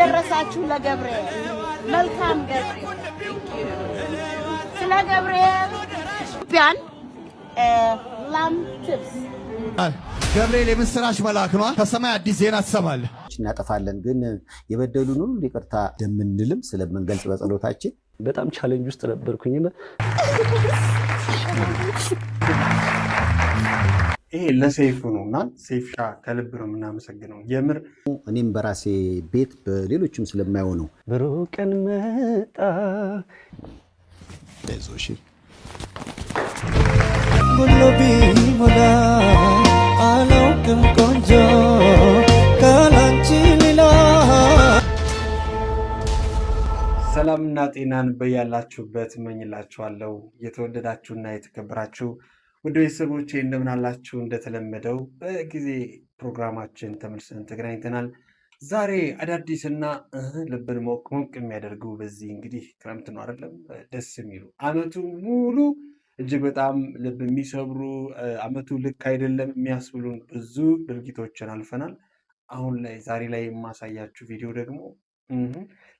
አደረሳችሁ ለገብርኤል መልካም ገብርኤል ስለ ገብርኤል ቢያን ላም ቲፕስ ገብርኤል የምስራች መልአክ ነው። ከሰማይ አዲስ ዜና ትሰማለህ። እናጠፋለን ግን የበደሉን ሁሉ ይቅርታ እንደምንልም ስለምንገልጽ በጸሎታችን በጣም ቻሌንጅ ውስጥ ነበርኩኝና ይሄ ለሰይፉ ነውና ሰይፍሻ ከልብ ነው የምናመሰግነው። የምር እኔም በራሴ ቤት በሌሎችም ስለማየው ነው። ብሩቀን መጣ ለዞሽ ሁሉ ቢሞላ አላውቅም ቆንጆ ካላንቺ ሌላ። ሰላምና ጤናን በያላችሁበት እመኝላችኋለሁ። የተወደዳችሁና የተከበራችሁ ውድ ቤተሰቦቼ እንደምን አላችሁ? እንደተለመደው በጊዜ ፕሮግራማችን ተመልሰን ተገናኝተናል። ዛሬ አዳዲስና ልብን ሞቅ ሞቅ የሚያደርጉ በዚህ እንግዲህ ክረምት ነው አይደለም፣ ደስ የሚሉ አመቱ ሙሉ እጅግ በጣም ልብ የሚሰብሩ አመቱ ልክ አይደለም የሚያስብሉን ብዙ ድርጊቶችን አልፈናል። አሁን ላይ ዛሬ ላይ የማሳያችሁ ቪዲዮ ደግሞ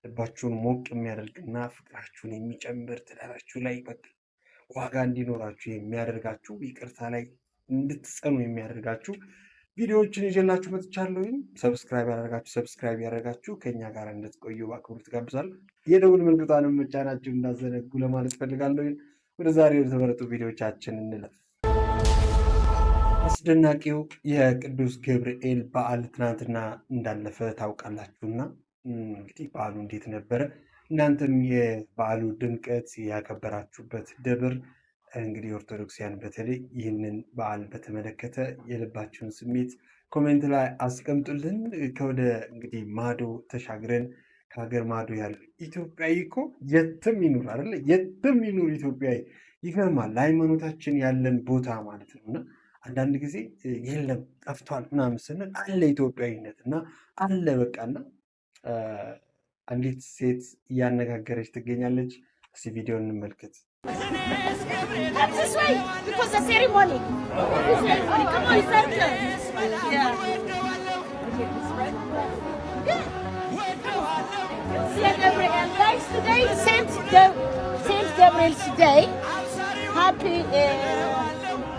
ልባችሁን ሞቅ የሚያደርግና ፍቅራችሁን የሚጨምር ትዳራችሁ ላይ በቃ ዋጋ እንዲኖራችሁ የሚያደርጋችሁ ይቅርታ ላይ እንድትጸኑ የሚያደርጋችሁ ቪዲዮዎችን ይዤላችሁ መጥቻለሁ። ሰብስክራይብ ያደረጋችሁ ከኛ ጋር እንድትቆዩ በአክብሮት ጋብዛለሁ። የደውል ምልክቱንም መጫናችሁ እንዳዘነጉ ለማለት ፈልጋለሁ። ወደ ዛሬው የተመረጡ ቪዲዮዎቻችን እንለፍ። አስደናቂው የቅዱስ ገብርኤል በዓል ትናንትና እንዳለፈ ታውቃላችሁና እንግዲህ በዓሉ እንዴት ነበረ? እናንተም የበዓሉ ድምቀት ያከበራችሁበት ደብር እንግዲህ ኦርቶዶክሲያን በተለይ ይህንን በዓል በተመለከተ የልባችሁን ስሜት ኮሜንት ላይ አስቀምጡልን። ከወደ እንግዲህ ማዶ ተሻግረን ከሀገር ማዶ ያለ ኢትዮጵያዊ እኮ የትም ይኑር አይደለ? የትም ይኑር ኢትዮጵያዊ ይገርማል። ለሃይማኖታችን ያለን ቦታ ማለት ነው። እና አንዳንድ ጊዜ የለም ጠፍቷል ምናምን ስንል አለ ኢትዮጵያዊነት እና አለ በቃና አንዲት ሴት እያነጋገረች ትገኛለች። እስቲ ቪዲዮ እንመልከት።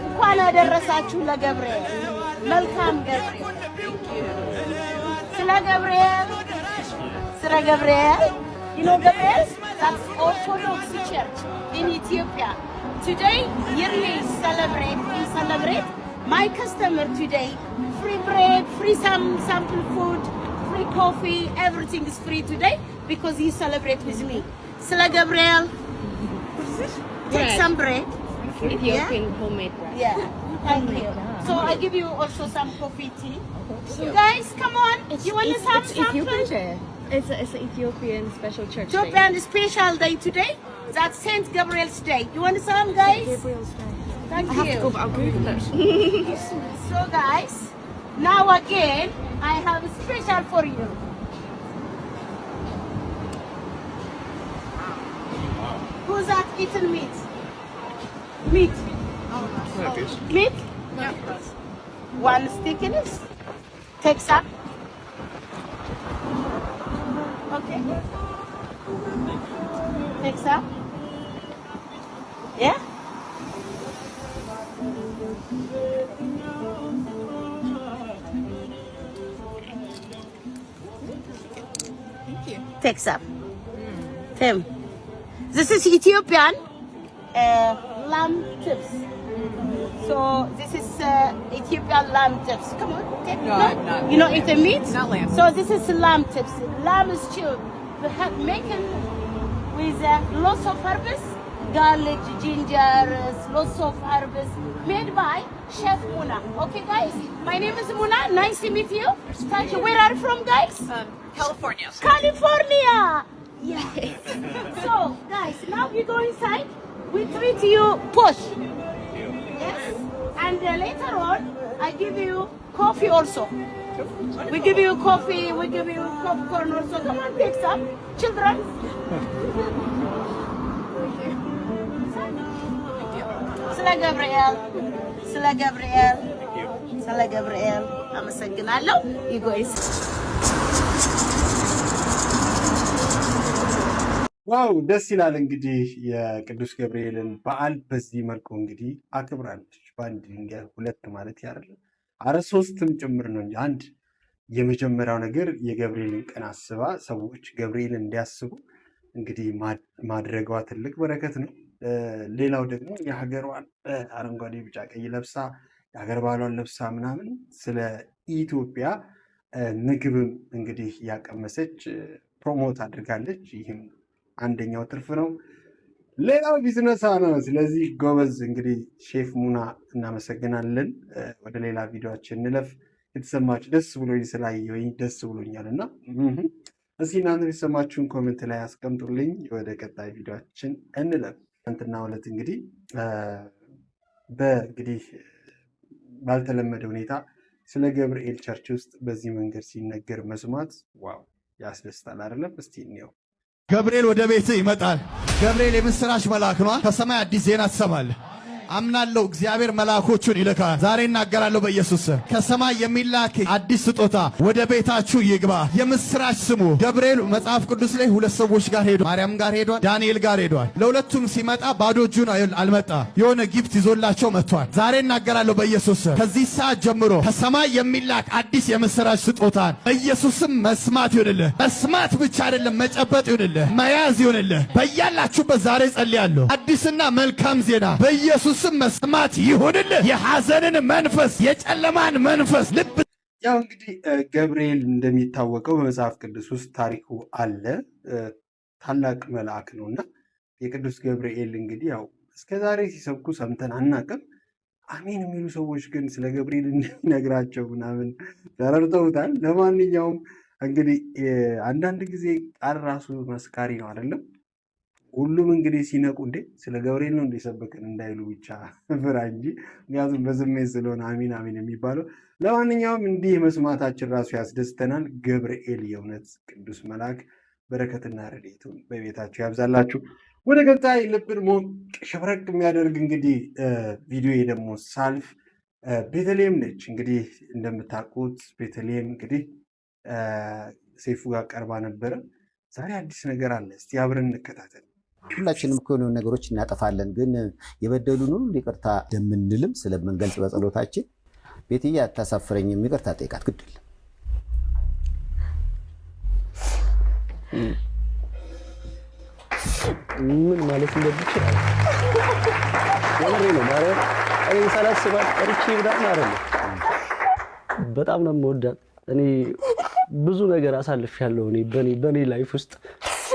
እንኳን አደረሳችሁ ለገብርኤል መልካም ገብርኤል ስለ Gabriel, you know Gabriel? That's Orthodox Church in Ethiopia. Today, yearly we celebrate. My customer today, free bread, free sample food, free coffee, everything is free today because he celebrate with me. Sela Gabriel, take some bread. Ethiopian homemade bread. Yeah, thank you. So I give you also some coffee tea. So guys, come on. You want to have something? It's an Ethiopian special church Ethiopian special day today. That's Saint Gabriel's Day. You want some, guys? Saint Gabriel's Day. Thank I you. have to go, but I'll Google it. So, guys, now again, I have a special for you. Who's that eating meat? Meat. Meat? Yeah. One stick in it. Take some. Okay. Take some. Yeah? Thank you. Take some. Tim. This is Ethiopian lamb tips. So this is Ethiopian lamb tips. Come on, take No, no? I'm not. You know, eat a meat? Not lamb. So this is lamb tips. Lamb is chilled. We have making with lots of herbs, garlic, ginger, lots of herbs, made by Chef Muna. Okay, guys. My name is Muna. Nice to meet you. Thank you. Where are you from, guys? California. California. Yes. So, guys, now we go inside. We treat you push. Yes. And later on, I give you coffee also. We give you coffee, we give you popcorn also. Come on, take some. Children. Sela Gabriel. አመሰግናለሁ። You guys. ዋው ደስ ይላል። እንግዲህ የቅዱስ ገብርኤልን በዓል በዚህ መልኩ እንግዲህ አክብራለች። በአንድ ድንጋይ ሁለት ማለት ያደለ አረ ሶስትም ጭምር ነው እንጂ አንድ የመጀመሪያው ነገር የገብርኤልን ቀን አስባ ሰዎች ገብርኤልን እንዲያስቡ እንግዲህ ማድረጓ ትልቅ በረከት ነው። ሌላው ደግሞ የሀገሯን አረንጓዴ ቢጫ ቀይ ለብሳ የሀገር ባህሏን ለብሳ ምናምን ስለ ኢትዮጵያ ምግብም እንግዲህ ያቀመሰች ፕሮሞት አድርጋለች። ይህም አንደኛው ትርፍ ነው። ሌላው ቢዝነሳ ነው። ስለዚህ ጎበዝ። እንግዲህ ሼፍ ሙና እናመሰግናለን። ወደ ሌላ ቪዲዮችን እንለፍ። የተሰማችሁ ደስ ብሎኝ ስላየሁኝ ደስ ብሎኛል እና እስኪ እናንተ የተሰማችሁን ኮሜንት ላይ አስቀምጡልኝ። ወደ ቀጣይ ቪዲዮችን እንለፍ። ትናንትና ዕለት እንግዲህ በእንግዲህ ባልተለመደ ሁኔታ ስለ ገብርኤል ቸርች ውስጥ በዚህ መንገድ ሲነገር መስማት ዋው ያስደስታል አይደለም? እስቲ እንየው። ገብርኤል ወደ ቤት ይመጣል። ገብርኤል የምስራች መልአክ ነው። ከሰማይ አዲስ ዜና ትሰማለህ። አምናለሁ እግዚአብሔር መልአኮቹን ይልካል። ዛሬ እናገራለሁ በኢየሱስ ከሰማይ የሚላክ አዲስ ስጦታ ወደ ቤታችሁ ይግባ። የምስራች ስሙ። ገብርኤል መጽሐፍ ቅዱስ ላይ ሁለት ሰዎች ጋር ሄዷል። ማርያም ጋር ሄዷል፣ ዳንኤል ጋር ሄዷል። ለሁለቱም ሲመጣ ባዶ እጁን አልመጣ፣ የሆነ ጊፍት ይዞላቸው መጥቷል። ዛሬ እናገራለሁ በኢየሱስ ከዚህ ሰዓት ጀምሮ ከሰማይ የሚላክ አዲስ የምስራች ስጦታን በኢየሱስም መስማት ይሁንልህ። መስማት ብቻ አይደለም መጨበጥ ይሁንልህ፣ መያዝ ይሁንልህ። በያላችሁበት ዛሬ ጸልያለሁ። አዲስና መልካም ዜና በኢየሱስ ስም መስማት ይሁንልህ። የሐዘንን መንፈስ፣ የጨለማን መንፈስ ልብ ያው እንግዲህ ገብርኤል እንደሚታወቀው በመጽሐፍ ቅዱስ ውስጥ ታሪኩ አለ። ታላቅ መልአክ ነው እና የቅዱስ ገብርኤል እንግዲህ ያው እስከዛሬ ሲሰብኩ ሰምተን አናቅም። አሜን የሚሉ ሰዎች ግን ስለ ገብርኤል እንደሚነግራቸው ምናምን ተረድተውታል። ለማንኛውም እንግዲህ አንዳንድ ጊዜ ቃል ራሱ መስካሪ ነው አይደለም? ሁሉም እንግዲህ ሲነቁ እንዴ ስለ ገብርኤል ነው እንደሰበከን እንዳይሉ ብቻ ፍራ እንጂ፣ ምክንያቱም በስሜት ስለሆነ አሚን አሚን የሚባለው። ለማንኛውም እንዲህ መስማታችን ራሱ ያስደስተናል። ገብርኤል የእውነት ቅዱስ መልአክ በረከትና ረድኤቱን በቤታችሁ ያብዛላችሁ። ወደ ቀጣይ ልብን ሞቅ ሸብረቅ የሚያደርግ እንግዲህ ቪዲዮ ደግሞ ሳልፍ ቤተልሔም ነች። እንግዲህ እንደምታውቁት ቤተልሔም እንግዲህ ሰይፉ ጋር ቀርባ ነበረ። ዛሬ አዲስ ነገር አለ። እስቲ አብረን እንከታተል። ሁላችንም እኮ የሆኑ ነገሮች እናጠፋለን፣ ግን የበደሉን ሁሉ ይቅርታ እንደምንልም ስለምንገልጽ በጸሎታችን ቤትዬ አታሳፍረኝም፣ ይቅርታ ጠይቃት ግድ የለም። ምን ማለት እንደምችል ወሬ ነው ማለት እኔ ሳላስባት ቀርቼ ብዳን አይደለም። በጣም ነው የምወዳት። እኔ ብዙ ነገር አሳልፌያለሁ። በኔ ላይፍ ውስጥ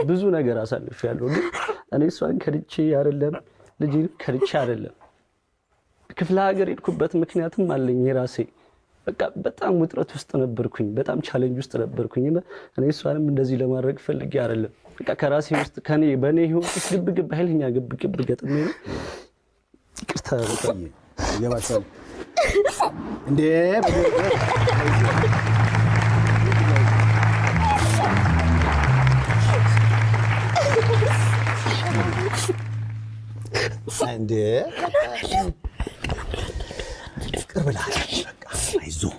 ብዙ ነገር አሳልፌያለሁ። እኔ እሷን ከድቼ አይደለም፣ ልጅን ከድቼ አይደለም። ክፍለ ሀገር ሄድኩበት ምክንያትም አለኝ የራሴ። በቃ በጣም ውጥረት ውስጥ ነበርኩኝ፣ በጣም ቻሌንጅ ውስጥ ነበርኩኝ። እኔ እሷንም እንደዚህ ለማድረግ ፈልጌ አይደለም። በቃ ከራሴ ውስጥ በኔ ህይወት ውስጥ ግብግብ ኃይለኛ ግብግብ ገጥሜ ነው። ይቅርታ በጣም ይገባሻል እንዴ? እንዴ ፍቅር ብላለች። በቃ አይዞህ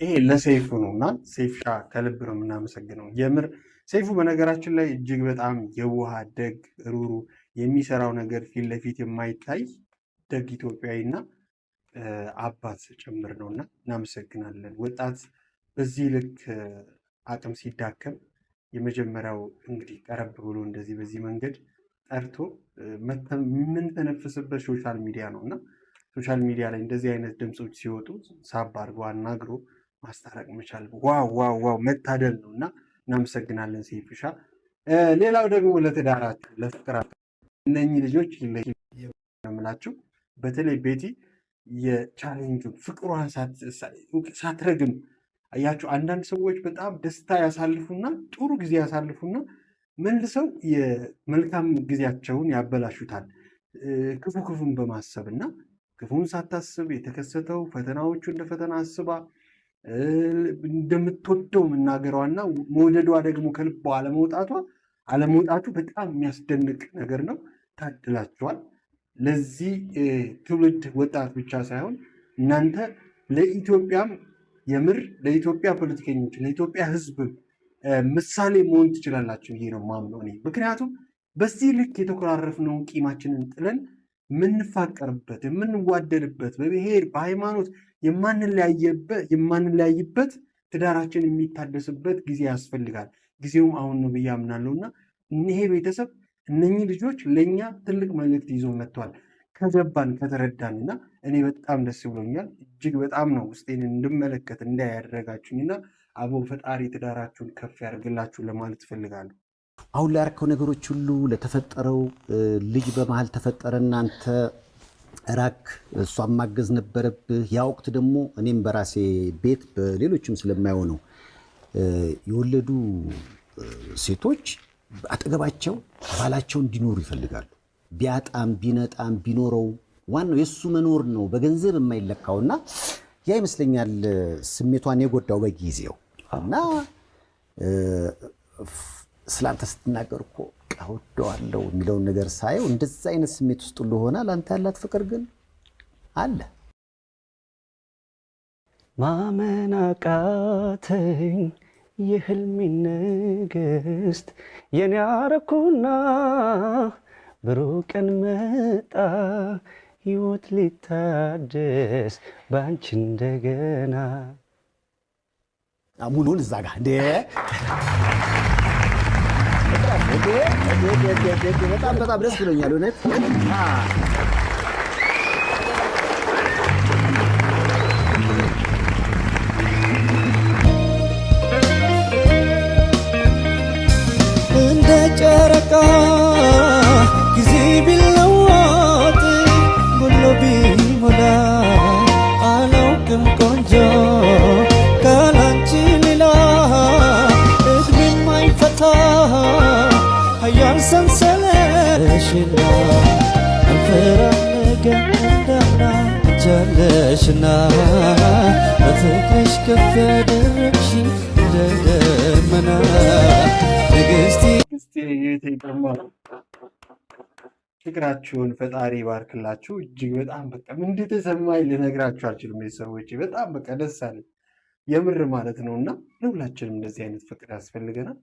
ይሄ ለሰይፉ ነው እና ሰይፍሻ ከልብ ነው የምናመሰግነው። የምር ሰይፉ በነገራችን ላይ እጅግ በጣም የዋህ ደግ፣ ሩሩ፣ የሚሰራው ነገር ፊት ለፊት የማይታይ ደግ ኢትዮጵያዊና አባት ጭምር ነው እና እናመሰግናለን። ወጣት በዚህ ልክ አቅም ሲዳከም የመጀመሪያው እንግዲህ ቀረብ ብሎ እንደዚህ በዚህ መንገድ ጠርቶ የምንተነፍስበት ሶሻል ሚዲያ ነው እና ሶሻል ሚዲያ ላይ እንደዚህ አይነት ድምፆች ሲወጡ ሳብ አድርጎ አናግሮ ማስታረቅ መቻል ዋው መታደል ነው እና እናመሰግናለን ሰይፍሻ። ሌላው ደግሞ ለትዳራችሁ ለፍቅራችሁ እነኚህ ልጆች የምላችሁ በተለይ ቤቲ የቻሌንጁን ፍቅሯን ሳትረግም አያችሁ። አንዳንድ ሰዎች በጣም ደስታ ያሳልፉና ጥሩ ጊዜ ያሳልፉና መልሰው የመልካም ጊዜያቸውን ያበላሹታል። ክፉን በማሰብና ክፉን ሳታስብ የተከሰተው ፈተናዎቹ እንደ ፈተና አስባ እንደምትወደው መናገሯና መውደዷ ደግሞ ከልቧ አለመውጣቱ በጣም የሚያስደንቅ ነገር ነው። ታድላችኋል። ለዚህ ትውልድ ወጣት ብቻ ሳይሆን እናንተ ለኢትዮጵያም የምር ለኢትዮጵያ ፖለቲከኞች ለኢትዮጵያ ሕዝብ ምሳሌ መሆን ትችላላችሁ ብዬ ነው የማምነው እኔ። ምክንያቱም በዚህ ልክ የተኮራረፍነውን ቂማችንን ጥለን የምንፋቀርበት የምንዋደድበት በብሔር በሃይማኖት የማንለያይበት ትዳራችን የሚታደስበት ጊዜ ያስፈልጋል። ጊዜውም አሁን ነው ብዬ አምናለሁ እና ይሄ ቤተሰብ እነኚህ ልጆች ለእኛ ትልቅ መልእክት ይዞ መጥቷል ከገባን ከተረዳን እና እኔ በጣም ደስ ብሎኛል። እጅግ በጣም ነው ውስጤን እንድመለከት እንዳያደረጋችሁኝና አቦ ፈጣሪ ትዳራችሁን ከፍ ያደርግላችሁ ለማለት እፈልጋለሁ። አሁን ላያርከው ነገሮች ሁሉ ለተፈጠረው ልጅ በመሃል ተፈጠረ፣ እናንተ ራክ፣ እሷን ማገዝ ነበረብህ። ያ ወቅት ደግሞ እኔም በራሴ ቤት በሌሎችም ስለማይሆነው የወለዱ ሴቶች አጠገባቸው ባላቸው እንዲኖሩ ይፈልጋሉ። ቢያጣም ቢነጣም ቢኖረው ዋናው የሱ መኖር ነው በገንዘብ የማይለካውና ያ ይመስለኛል ስሜቷን የጎዳው በጊዜው እና ስላንተ ስትናገር እኮ እወደዋለሁ የሚለውን ነገር ሳየው እንደዛ አይነት ስሜት ውስጥ እንደሆነ ላንተ ያላት ፍቅር ግን አለ። ማመን አቃተኝ የህልሜ ንግስት የኔ አረኩና ብሩህ ቀን መጣ ሕይወት ሊታደስ ባንቺ እንደገና። ሙሉን እዛ ጋር በጣም ደስ ብሎኛል እውነት። እንደ ጨረቃ ጊዜ ቢለወጥ ጎሎ ቢሞላ አላውቅም ቆንጆ ካላንቺ ሌላ እድሜ የማይፈታ ሀያል ሰንሰለትሽና አንፈራገ እንዳምና ጃለሽና በፍቅርሽ ከፍ ያደረግሽኝ እንደ ደመና ንግስቲ። ፍቅራችሁን ፈጣሪ ባርክላችሁ። እጅግ በጣም በቃ ምን እንደተሰማኝ ልነግራችሁ አልችልም። ቤተሰቦቼ በጣም በቃ ደስ አለኝ የምር ማለት ነው። እና ለሁላችንም እንደዚህ አይነት ፍቅር ያስፈልገናል።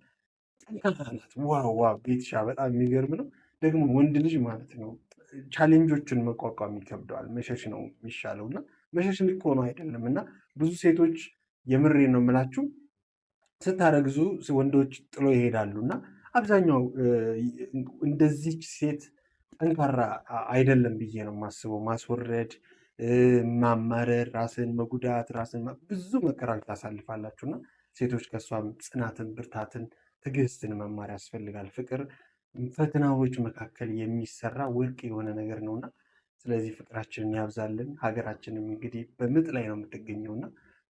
ጠንካራናት ዋዋ ቤትሻ በጣም የሚገርም ነው። ደግሞ ወንድ ልጅ ማለት ነው ቻሌንጆችን መቋቋም ይከብደዋል። መሸሽ ነው የሚሻለው እና መሸሽ ልክ ሆኖ አይደለም እና ብዙ ሴቶች የምሬ ነው የምላችሁ ስታረግዙ ወንዶች ጥሎ ይሄዳሉ እና አብዛኛው እንደዚች ሴት ጠንካራ አይደለም ብዬ ነው የማስበው። ማስወረድ፣ ማማረር፣ ራስን መጉዳት፣ ብዙ መከራዎች ታሳልፋላችሁና ሴቶች ከእሷም ጽናትን፣ ብርታትን፣ ትዕግስትን መማር ያስፈልጋል። ፍቅር ፈተናዎች መካከል የሚሰራ ወርቅ የሆነ ነገር ነውና ስለዚህ ፍቅራችንን ያብዛልን። ሀገራችንም እንግዲህ በምጥ ላይ ነው የምትገኘውና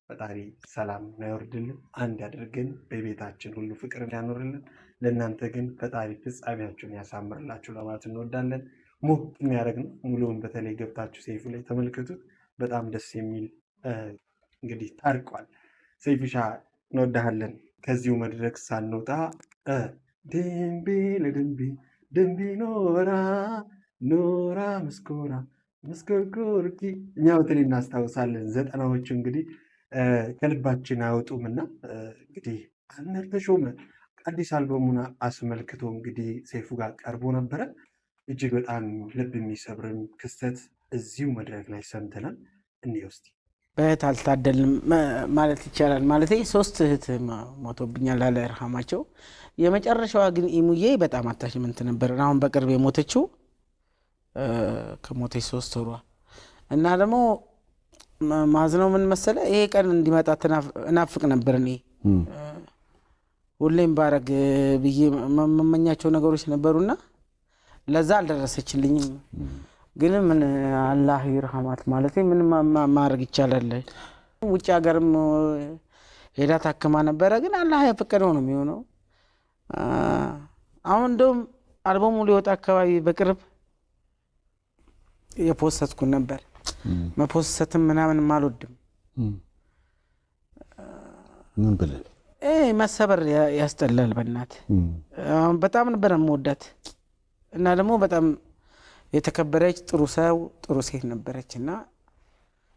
ፈጣሪ ሰላም ያወርድልን፣ አንድ ያድርገን፣ በቤታችን ሁሉ ፍቅርን ያኖርልን። ለእናንተ ግን ፈጣሪ ፍጻሜያችሁን ያሳምርላችሁ ለማለት እንወዳለን። ሞቅ የሚያደርግ ነው። ሙሉውን በተለይ ገብታችሁ ሰይፉ ላይ ተመልክቱት። በጣም ደስ የሚል እንግዲህ ታርቋል። ሰይፉሻ እንወዳሃለን። ከዚሁ መድረክ ሳንወጣ ደንቤ ለደንቤ ደንቤ ኖራ መስኮራ መስኮርኮርኪ እኛ በተለይ እናስታውሳለን። ዘጠናዎቹ እንግዲህ ከልባችን አያወጡምና እንግዲህ አነር ተሾመ አዲስ አልበሙን አስመልክቶ እንግዲህ ሰይፉ ጋር ቀርቦ ነበረ። እጅግ በጣም ልብ የሚሰብርም ክስተት እዚሁ መድረክ ላይ ሰምተናል። እኔ ውስጥ በእህት አልታደልም ማለት ይቻላል። ማለት 3 እህት ሞቶብኛል አለ ይርሃማቸው። የመጨረሻዋ ግን ኢሙዬ በጣም አታችመንት ነበር። አሁን በቅርብ የሞተችው ከሞተች 3 ወሯ እና ደግሞ ማዝነው ምን መሰለ ይሄ ቀን እንዲመጣ እናፍቅ ነበር። እኔ ሁሌም ባረግ ብዬ መመኛቸው ነገሮች ነበሩና ለዛ አልደረሰችልኝም። ግን ምን አላህ ይርሃማት ማለት ምን ማድረግ ይቻላል። ውጭ ሀገርም ሄዳ ታከማ ነበረ። ግን አላህ የፈቀደው ነው የሚሆነው። አሁን እንደውም አልበሙ ሊወጣ አካባቢ በቅርብ የፖስተትኩ ነበር መፖስተትም ምናምን አልወድም ምን ብለን መሰበር ያስጠላል በእናት በጣም ነበር የምወዳት እና ደግሞ በጣም የተከበረች ጥሩ ሰው ጥሩ ሴት ነበረችና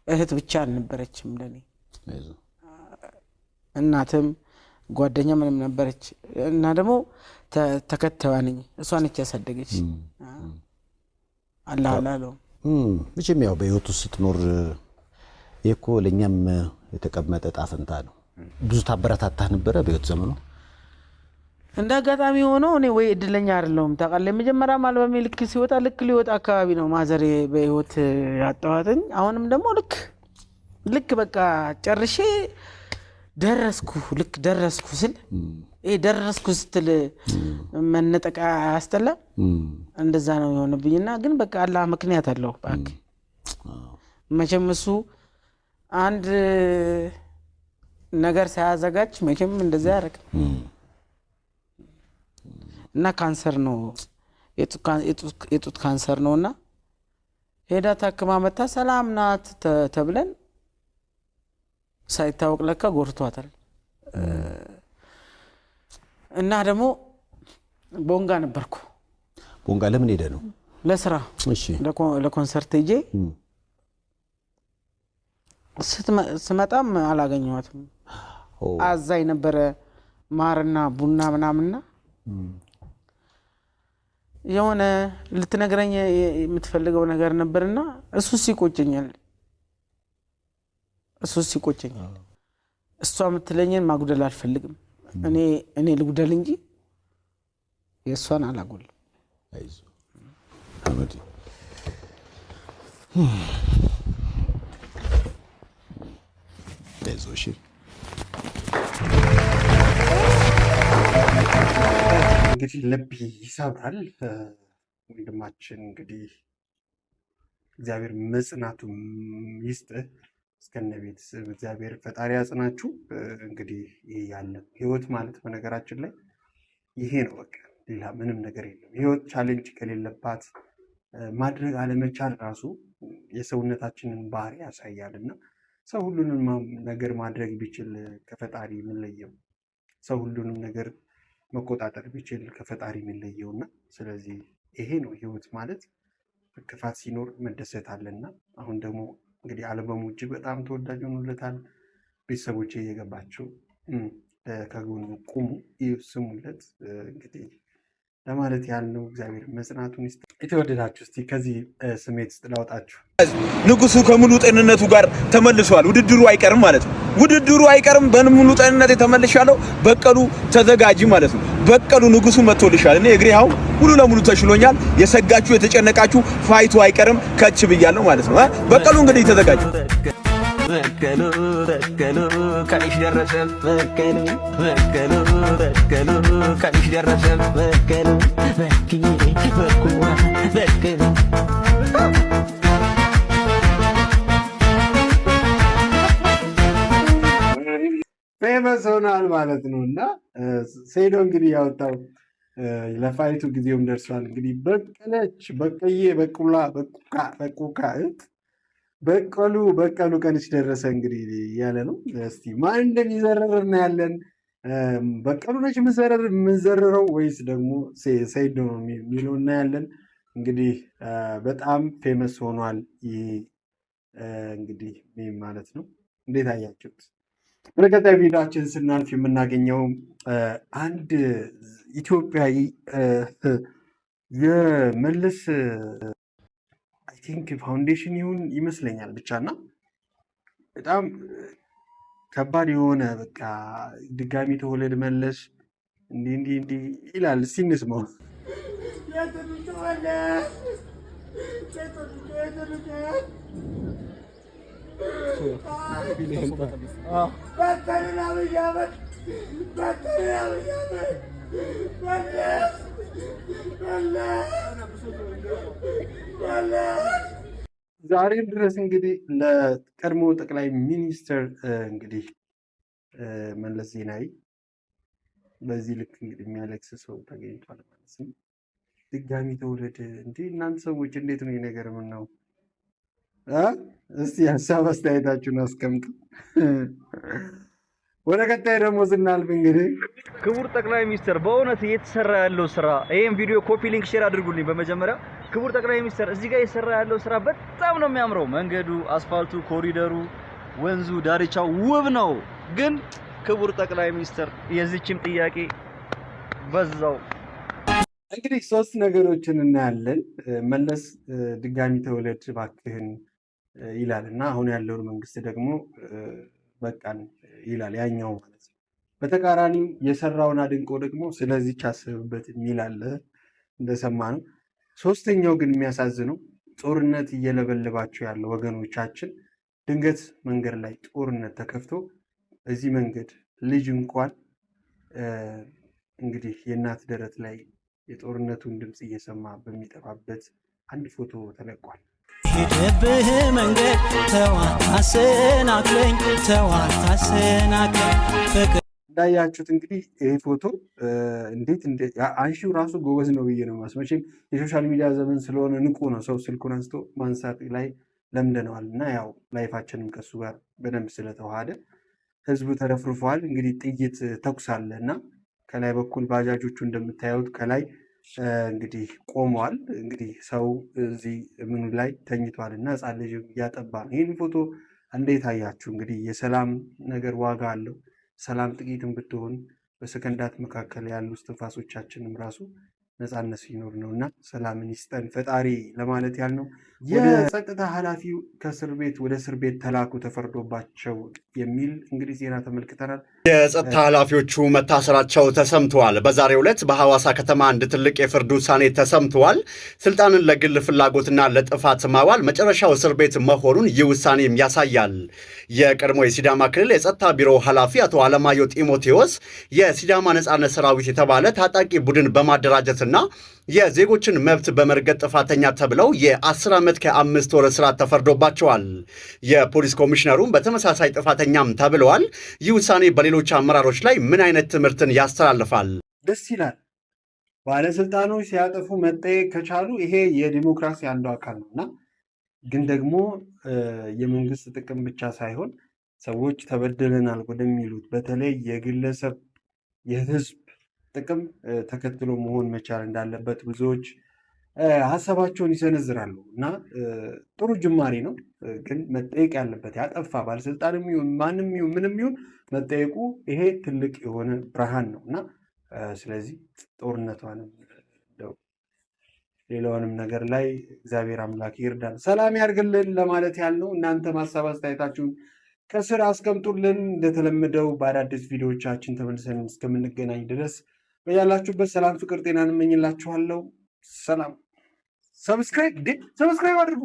እህት ብቻ አልነበረችም ለኔ እናትም ጓደኛ ምንም ነበረች እና ደግሞ ተከታዋ ነኝ እሷ ነች ያሳደገች አላህ አላለው መቼም ያው በህይወት ውስጥ ስትኖር የኮ ለኛም የተቀመጠ ጣፈንታ ነው ብዙ ታበረታታህ ነበር በህይወት ዘመኑ እንደ አጋጣሚ ሆኖ እኔ ወይ እድለኛ አይደለም ታውቃለህ መጀመሪያ አልበሜ ልክ ሲወጣ ልክ ሊወጣ አካባቢ ነው ማዘር በህይወት ያጣዋትኝ አሁንም ደግሞ ልክ በቃ ጨርሼ ደረስኩ ስል ደረስኩ ስትል መነጠቃ ያስተላ እንደዛ ነው የሆነብኝና ግን በቃ አላህ ምክንያት አለው ባክ መቼም እሱ አንድ ነገር ሳያዘጋጅ መቼም እንደዛ ያረክ እና ካንሰር ነው የጡት ካንሰር ነውና ሄዳ ታክማ መጣ ሰላም ናት ተብለን ሳይታወቅ ለካ ጎርቷታል እና ደግሞ ቦንጋ ነበርኩ ቦንጋ ለምን ሄደ ነው ለስራ እሺ ለኮንሰርት ሄጄ ስመጣም አላገኘኋትም አዛይ ነበር ማርና ቡና ምናምንና የሆነ ልትነግረኝ የምትፈልገው ነገር ነበርና እሱስ ይቆጨኛል እሷ የምትለኝን ማጉደል አልፈልግም እኔ ልጉደል እንጂ የእሷን አላጎል አይዞ አመዲ አይዞሽ እንግዲህ ልብ ይሰብራል ወንድማችን እንግዲህ እግዚአብሔር መጽናቱ ይስጥህ እስከነ ቤተሰብ እግዚአብሔር ፈጣሪ ያጽናችሁ እንግዲህ ይሄ ያለ ህይወት ማለት በነገራችን ላይ ይሄ ነው በቃ ሌላ ምንም ነገር የለም ህይወት ቻሌንጅ ከሌለባት ማድረግ አለመቻል ራሱ የሰውነታችንን ባህሪ ያሳያልና ሰው ሁሉንም ነገር ማድረግ ቢችል ከፈጣሪ የሚለየው ሰው ሁሉንም ነገር መቆጣጠር ቢችል ከፈጣሪ የሚለየውና ስለዚህ ይሄ ነው ህይወት ማለት ክፋት ሲኖር መደሰት አለና አሁን ደግሞ እንግዲህ አልበሙ እጅግ በጣም ተወዳጅ ሆኖለታል ቤተሰቦቼ እየገባችሁ ከጎኑ ቁሙ ይስሙለት እንግዲህ ለማለት ያልነው እግዚአብሔር መጽናቱን ይስጥ የተወደዳችሁ እስቲ ከዚህ ስሜት ውስጥ ላውጣችሁ ንጉሱ ከሙሉ ጤንነቱ ጋር ተመልሷል ውድድሩ አይቀርም ማለት ነው ውድድሩ አይቀርም በሙሉ ጤንነት ተመልሻለሁ በቀሉ ተዘጋጂ ማለት ነው በቀሉ ንጉሱ መጥቶልሻል እኔ እግሬ አሁን ሙሉ ለሙሉ ተሽሎኛል የሰጋችሁ የተጨነቃችሁ ፋይቱ አይቀርም ከች ብያለሁ ማለት ነው በቀሉ እንግዲህ ተዘጋጂ በቀሉ ከልሽ ደረሰ በቀሉ ከልሽ ደረሰ በቀሉ ፌመስ ሆኗል ማለት ነው እና ሴዶ እንግዲህ ያወጣው ለፋይቱ ጊዜውም ደርሷል እንግዲህ በቀለች በቀዬ በቁላ በቁካ በቀሉ ቀንሽ ደረሰ እንግዲህ ያለ ነው እስቲ ማን እንደሚዘረር እናያለን በቀሉ ነች የምንዘረረው ወይስ ደግሞ ሴዶ ነው የሚለው እናያለን እንግዲህ በጣም ፌመስ ሆኗል ይሄ እንግዲህ ማለት ነው እንዴት አያችሁት ወደ ቀጣይ ቪዲዮአችን ስናልፍ የምናገኘው አንድ ኢትዮጵያዊ የመለስ አይ ቲንክ ፋውንዴሽን ይመስለኛል ብቻና በጣም ከባድ የሆነ በቃ ድጋሚ ተወለድ መለስ እንዲህ ይላል እስቲ እንስማው ዛሬም ድረስ እንግዲህ ለቀድሞ ጠቅላይ ሚኒስትር እንግዲህ መለስ ዜናዊ በዚህ ልክ እንግዲህ የሚያለቅስ ሰው ተገኝቷል ማለት ነው። ድጋሚ ተወለደ እንዴ እናንተ ሰዎች እንዴት ነው ይሄ ነገር? ምን ነው እስቲ ሀሳብ አስተያየታችሁን አስቀምጡ። ወደ ቀጣይ ደግሞ ስናልፍ እንግዲህ ክቡር ጠቅላይ ሚኒስትር በእውነት እየተሰራ ያለው ስራ ይሄን ቪዲዮ ኮፒ ሊንክ ሼር አድርጉልኝ። በመጀመሪያ ክቡር ጠቅላይ ሚኒስትር እዚህ ጋር እየተሰራ ያለው ስራ በጣም ነው የሚያምረው። መንገዱ፣ አስፋልቱ፣ ኮሪደሩ፣ ወንዙ፣ ዳርቻው ውብ ነው። ግን ክቡር ጠቅላይ ሚኒስትር የዚህችም ጥያቄ በዛው እንግዲህ 3 ነገሮችን እናያለን። መለስ ድጋሚ ተወለድ እባክህን ይላልና አሁን ያለውን መንግስት ደግሞ በቃን ይላል ያኛው ማለት ነው። በተቃራኒው የሰራውን አድንቆ ደግሞ ስለዚህ አስብበት የሚል አለ እንደሰማነው። ሶስተኛው ግን የሚያሳዝነው ጦርነት እየለበለባቸው ያለው ወገኖቻችን ድንገት መንገድ ላይ ጦርነት ተከፍቶ በዚህ መንገድ ልጅ እንኳን እንግዲህ የእናት ደረት ላይ የጦርነቱን ድምፅ እየሰማ በሚጠፋበት አንድ ፎቶ ተለቋል። ሄደብህ መንገድ ተዋታሰናክለኝ እንዳያችሁት እንግዲህ ይህ ፎቶ እንዴት አንሺው ራሱ ጎበዝ ነው ብዬ ነው የማስበው። መቼም የሶሻል ሚዲያ ዘመን ስለሆነ ንቁ ነው ሰው ስልኩን አንስቶ ማንሳት ላይ ለምደነዋል እና ያው ላይፋችንም ከሱ ጋር በደንብ ስለተዋሃደ ህዝቡ ተረፍርፏል። እንግዲህ ጥይት ተኩስ አለ እና ከላይ በኩል ባጃጆቹ እንደምታዩት ከላይ እንግዲህ ቆመዋል። እንግዲህ ሰው እዚህ ምኑ ላይ ተኝቷል እና ህፃን ልጅ እያጠባ ነው። ይህን ፎቶ እንዴት አያችሁ? እንግዲህ የሰላም ነገር ዋጋ አለው። ሰላም ጥቂትም ብትሆን በሰከንዳት መካከል ያሉ እስትንፋሶቻችንም ራሱ ነፃነት ሲኖር ነው እና ሰላምን ይስጠን ፈጣሪ ለማለት ያህል ነው። የጸጥታ ኃላፊው ከእስር ቤት ወደ እስር ቤት ተላኩ ተፈርዶባቸው የሚል እንግዲህ ዜና ተመልክተናል። የጸጥታ ኃላፊዎቹ መታሰራቸው ተሰምተዋል። በዛሬው ዕለት በሐዋሳ ከተማ አንድ ትልቅ የፍርድ ውሳኔ ተሰምተዋል። ስልጣንን ለግል ፍላጎትና ለጥፋት ማዋል መጨረሻው እስር ቤት መሆኑን ይህ ውሳኔም ያሳያል። የቀድሞ የሲዳማ ክልል የጸጥታ ቢሮ ኃላፊ አቶ አለማየሁ ጢሞቴዎስ የሲዳማ ነጻነት ሰራዊት የተባለ ታጣቂ ቡድን በማደራጀትና የዜጎችን መብት በመርገጥ ጥፋተኛ ተብለው የ10 ዓመት ከ5 ወር እስራት ተፈርዶባቸዋል። የፖሊስ ኮሚሽነሩም በተመሳሳይ ጥፋተኛም ተብለዋል። ይህ ውሳኔ በሌሎች አመራሮች ላይ ምን አይነት ትምህርትን ያስተላልፋል? ደስ ይላል። ባለስልጣኖች ሲያጠፉ መጠየቅ ከቻሉ ይሄ የዲሞክራሲ አንዱ አካል ነው እና ግን ደግሞ የመንግስት ጥቅም ብቻ ሳይሆን ሰዎች ተበደለናል ወደሚሉት በተለይ የግለሰብ የህዝብ ጥቅም ተከትሎ መሆን መቻል እንዳለበት ብዙዎች ሀሳባቸውን ይሰነዝራሉ እና ጥሩ ጅማሬ ነው። ግን መጠየቅ ያለበት ያጠፋ ባለስልጣንም ይሁን ማንም ይሁን ምንም ይሁን መጠየቁ ይሄ ትልቅ የሆነ ብርሃን ነው እና ስለዚህ ጦርነቷንም ሌላውንም ነገር ላይ እግዚአብሔር አምላክ ይርዳን፣ ሰላም ያርግልን ለማለት ያልነው። እናንተ ሀሳብ አስተያየታችሁን ከስር አስቀምጡልን። እንደተለመደው በአዳዲስ ቪዲዮዎቻችን ተመልሰን እስከምንገናኝ ድረስ በያላችሁበት ሰላም፣ ፍቅር፣ ጤናን እመኝላችኋለሁ። ሰላም። ሰብስክራይብ አድርጉ።